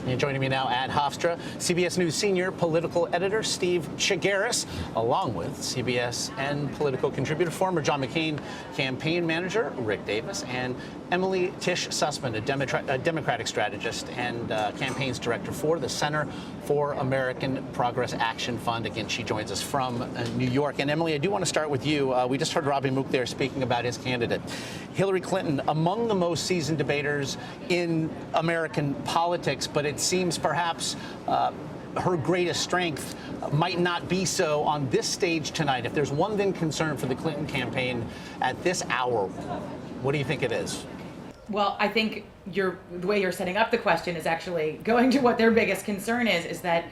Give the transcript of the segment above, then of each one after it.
And joining me now at Hofstra, CBS News senior political editor Steve Chaggaris, along with CBSN political contributor, former John McCain campaign manager Rick Davis, and Emily Tisch-Sussman, a Democratic strategist and campaigns director for the Center for American Progress Action Fund. Again, she joins us from New York. And Emily, I do want to start with you. We just heard Robbie Mook there speaking about his candidate. Hillary Clinton, among the most seasoned debaters in American politics, but it seems perhaps her greatest strength might not be so on this stage tonight. If there's one thing concern for the Clinton campaign at this hour, what do you think it is? Well, I think the way you're setting up the question is actually going to what their biggest concern is that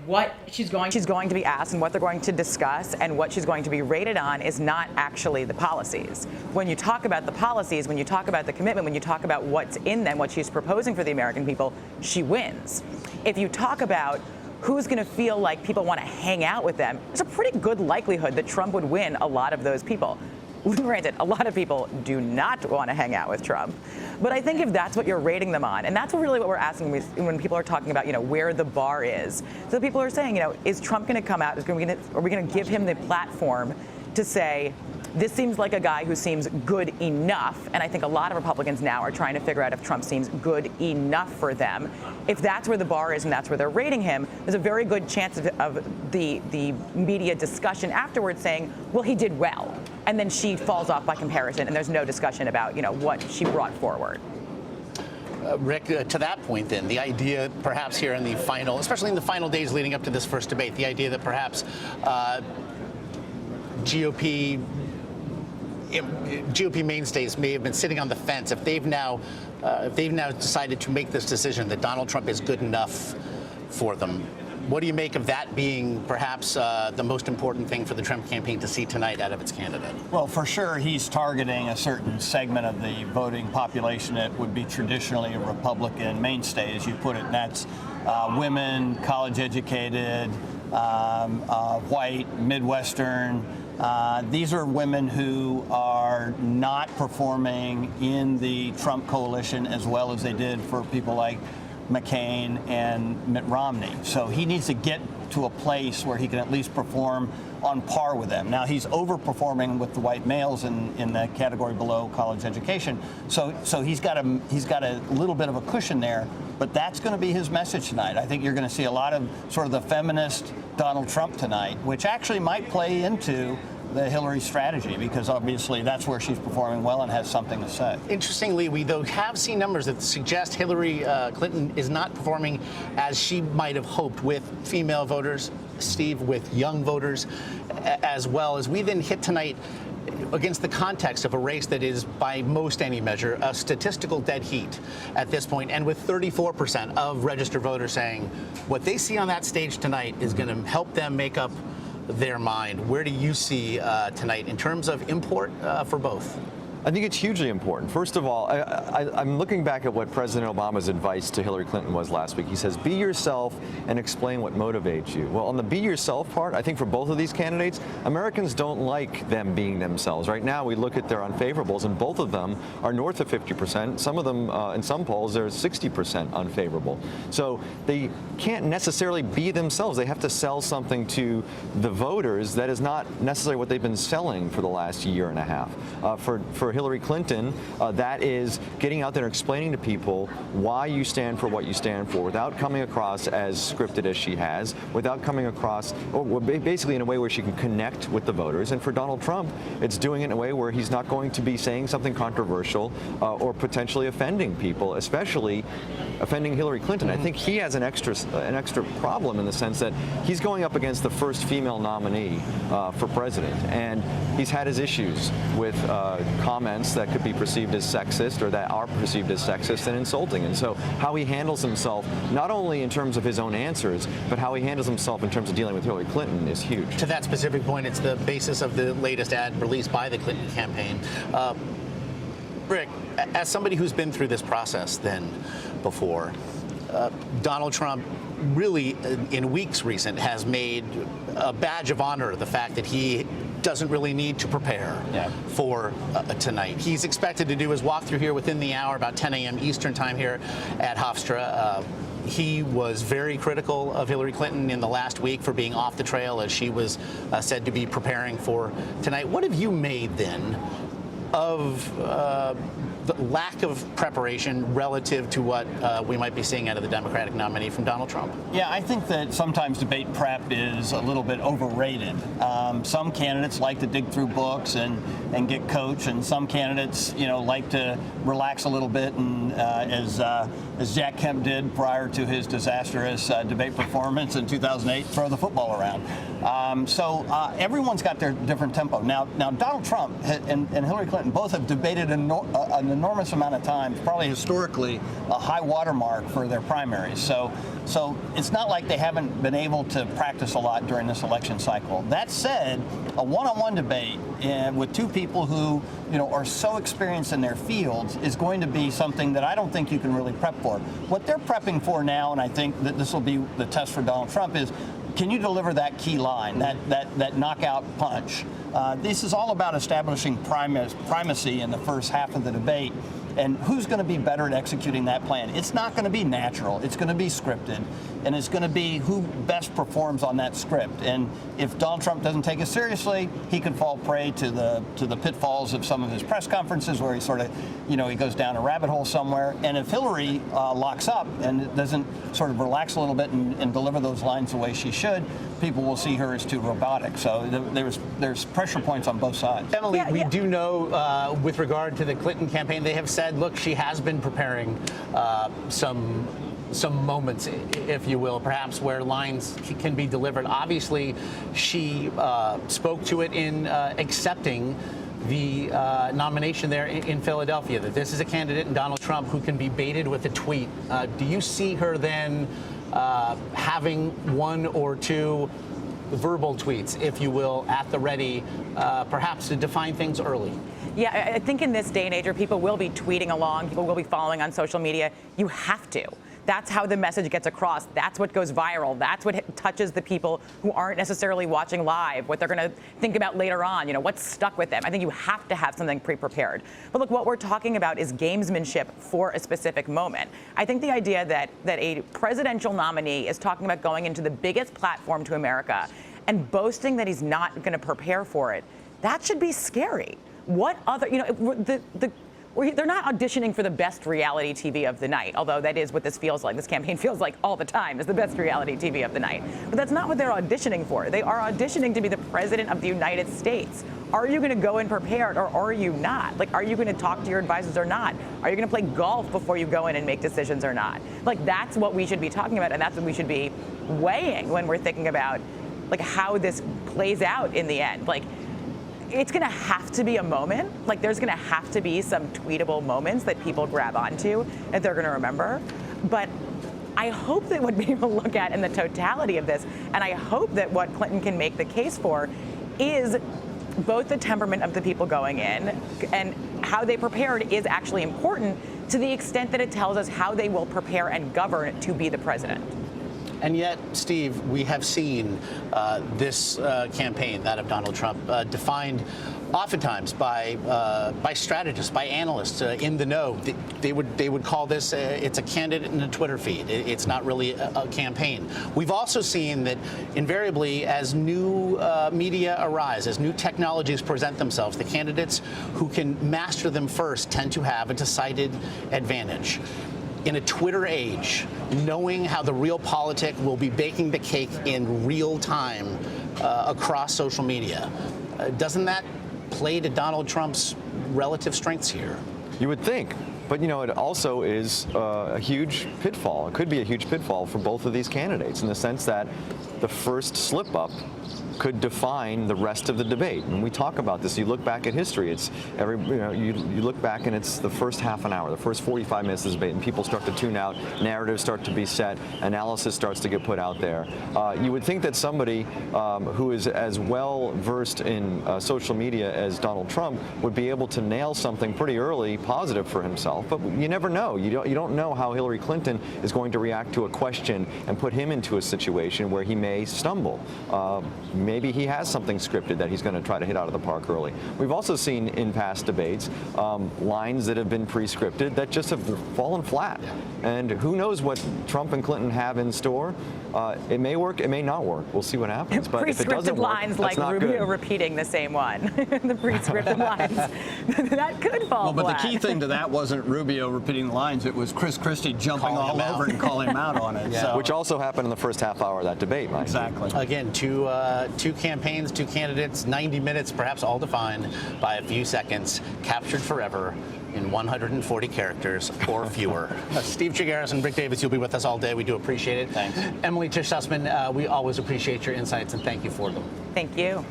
what she's going to be asked and what they're going to discuss and what she's going to be rated on is not actually the policies. When you talk about the policies, when you talk about the commitment, when you talk about what's in them, what she's proposing for the American people, she wins. If you talk about who's going to feel like people want to hang out with them, there's a pretty good likelihood that Trump would win a lot of those people. Granted, a lot of people do not want to hang out with Trump. But I think if that's what you're rating them on, and that's really what we're asking when people are talking about, where the bar is. So people are saying, is Trump going to come out? Are we going to give him the platform to say, this seems like a guy who seems good enough? And I think a lot of Republicans now are trying to figure out if Trump seems good enough for them. If that's where the bar is and that's where they're rating him, there's a very good chance of the media discussion afterwards saying, well, he did well. And then she falls off by comparison, and there's no discussion about, what she brought forward. Rick, to that point then, the idea perhaps here in the final, especially in the final days leading up to this first debate, the idea that perhaps GOP mainstays may have been sitting on the fence if they've now decided to make this decision that Donald Trump is good enough for them. What do you make of that being perhaps the most important thing for the Trump campaign to see tonight out of its candidate? Well, for sure, he's targeting a certain segment of the voting population that would be traditionally a Republican mainstay, as you put it, and that's women, college-educated, white, Midwestern. These are women who are not performing in the Trump coalition as well as they did for people like McCain and Mitt Romney. So he needs to get to a place where he can at least perform on par with them. Now, he's overperforming with the white males in the category below college education. So he's got a little bit of a cushion there, but that's going to be his message tonight. I think you're going to see a lot of sort of the feminist Donald Trump tonight, which actually might play into the Hillary strategy, because obviously that's where she's performing well and has something to say. Interestingly, we though have seen numbers that suggest Hillary Clinton is not performing as she might have hoped with female voters, Steve, with young voters as well. As we then hit tonight against the context of a race that is, by most any measure, a statistical dead heat at this point, and with 34% of registered voters saying what they see on that stage tonight is going to help them make up their mind. Where do you see tonight in terms of import for both? I think it's hugely important. First of all, I'm looking back at what President Obama's advice to Hillary Clinton was last week. He says, be yourself and explain what motivates you. Well, on the be yourself part, I think for both of these candidates, Americans don't like them being themselves. Right now, we look at their unfavorables, and both of them are north of 50%. Some of them, in some polls, they're 60% unfavorable. So they can't necessarily be themselves. They have to sell something to the voters that is not necessarily what they've been selling for the last year and a half. For Hillary Clinton, that is getting out there and explaining to people why you stand for what you stand for without coming across as scripted as she has, without coming across, or basically in a way where she can connect with the voters. And for Donald Trump, it's doing it in a way where he's not going to be saying something controversial or potentially offending people, especially offending Hillary Clinton. I think he has an extra problem in the sense that he's going up against the first female nominee for president, and he's had his issues with comments that could be perceived as sexist or that are perceived as sexist and insulting. And so how he handles himself, not only in terms of his own answers, but how he handles himself in terms of dealing with Hillary Clinton is huge. To that specific point, it's the basis of the latest ad released by the Clinton campaign. Rick, as somebody who's been through this process then before, Donald Trump really, in weeks recent, has made a badge of honor the fact that he doesn't really need to prepare for tonight. He's expected to do his walkthrough here within the hour, about 10 a.m. Eastern time here at Hofstra. he was very critical of Hillary Clinton in the last week for being off the trail as she was said to be preparing for tonight. What have you made then of the lack of preparation relative to what we might be seeing out of the Democratic nominee from Donald Trump? Yeah, I think that sometimes debate prep is a little bit overrated. Some candidates like to dig through books and get coached, and some candidates, like to relax a little bit and as Jack Kemp did prior to his disastrous debate performance in 2008, throw the football around. So everyone's got their different tempo. Now Donald Trump and Hillary Clinton both have debated an enormous amount of times, probably historically a high watermark for their primaries. So it's not like they haven't been able to practice a lot during this election cycle. That said, a one-on-one debate with two people who are so experienced in their fields is going to be something that I don't think you can really prep for. What they're prepping for now, and I think that this will be the test for Donald Trump, is can you deliver that key line, that knockout punch? This is all about establishing primacy in the first half of the debate. And who's going to be better at executing that plan? It's not going to be natural. It's going to be scripted. And it's going to be who best performs on that script. And if Donald Trump doesn't take it seriously, he can fall prey to the pitfalls of some of his press conferences where he sort of, he goes down a rabbit hole somewhere. And if Hillary locks up and doesn't sort of relax a little bit and deliver those lines the way she should, people will see her as too robotic. So there's pressure points on both sides. Emily, we do know with regard to the Clinton campaign, they have said, look, she has been preparing some moments, if you will, perhaps where lines can be delivered. Obviously, she spoke to it in accepting the nomination there in Philadelphia, that this is a candidate in Donald Trump who can be baited with a tweet. Do you see her then having one or two verbal tweets, if you will, at the ready, perhaps to define things early? Yeah, I think in this day and age where people will be tweeting along, people will be following on social media, you have to. That's how the message gets across. That's what goes viral. That's what touches the people who aren't necessarily watching live, what they're going to think about later on, what's stuck with them. I think you have to have something pre-prepared. But look, what we're talking about is gamesmanship for a specific moment. I think the idea that a presidential nominee is talking about going into the biggest platform to America and boasting that he's not going to prepare for it, that should be scary. What other, they're not auditioning for the best reality TV of the night, although that is what this feels like. This campaign feels like all the time is the best reality TV of the night. But that's not what they're auditioning for. They are auditioning to be the president of the United States. Are you going to go in prepared or are you not? Are you going to talk to your advisors or not? Are you going to play golf before you go in and make decisions or not? That's what we should be talking about, and that's what we should be weighing when we're thinking about how this plays out in the end. It's going to have to be a moment. There's going to have to be some tweetable moments that people grab onto that they're going to remember. But I hope that what people look at in the totality of this, and I hope that what Clinton can make the case for, is both the temperament of the people going in and how they prepared is actually important to the extent that it tells us how they will prepare and govern to be the president. And yet, Steve, we have seen this campaign, that of Donald Trump, defined oftentimes by strategists, by analysts in the know. They would call this it's a candidate in a Twitter feed. It's not really a campaign. We've also seen that invariably, as new media arise, as new technologies present themselves, the candidates who can master them first tend to have a decided advantage. In a Twitter age, knowing how the real politic will be baking the cake in real time across social media, doesn't that play to Donald Trump's relative strengths here? You would think. But, it also is a huge pitfall. It could be a huge pitfall for both of these candidates in the sense that the first slip-up could define the rest of the debate. And we talk about this. You look back at history. It's you look back and it's the first half an hour, the first 45 minutes of the debate, and people start to tune out. Narratives start to be set. Analysis starts to get put out there. You would think that somebody who is as well versed in social media as Donald Trump would be able to nail something pretty early, positive for himself. himself, but you never know. You don't know how Hillary Clinton is going to react to a question and put him into a situation where he may stumble. Maybe he has something scripted that he's going to try to hit out of the park early. We've also seen in past debates lines that have been pre-scripted that just have fallen flat. And who knows what Trump and Clinton have in store. It may work, it may not work. We'll see what happens. But if it doesn't work, lines that's like not Rubio good. repeating the same one. The pre-scripted lines. That could fall Well, but flat. the key thing to that wasn't Rubio repeating the lines. It was Chris Christie jumping Calling all him over out. and calling him out on it. So. Which also happened in the first half hour of that debate, Mike. Exactly. Again, two campaigns, two candidates, 90 minutes, perhaps all defined by a few seconds, captured forever in 140 characters or fewer. Steve Chaggaris and Rick Davis, you'll be with us all day. We do appreciate it. Thanks. Emily Tisch-Sussman, we always appreciate your insights and thank you for them. Thank you.